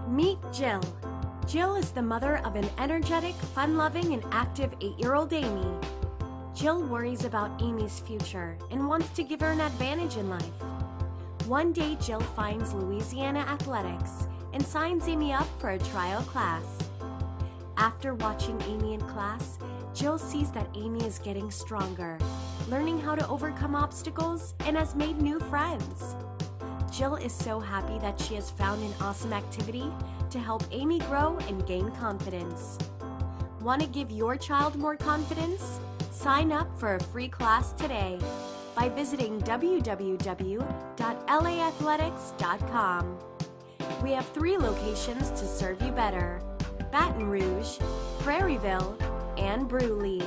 Meet Jill. Jill is the mother of an energetic, fun-loving, and active 8-year-old Amy. Jill worries about Amy's future and wants to give her an advantage in life. One day, Jill finds Louisiana Athletics and signs Amy up for a trial class. After watching Amy in class, Jill sees that Amy is getting stronger, learning how to overcome obstacles, and has made new friends. Jill is so happy that she has found an awesome activity to help Amy grow and gain confidence. Want to give your child more confidence? Sign up for a free class today by visiting www.lathletics.com. We have 3 locations to serve you better: Baton Rouge, Prairieville, and Brewley.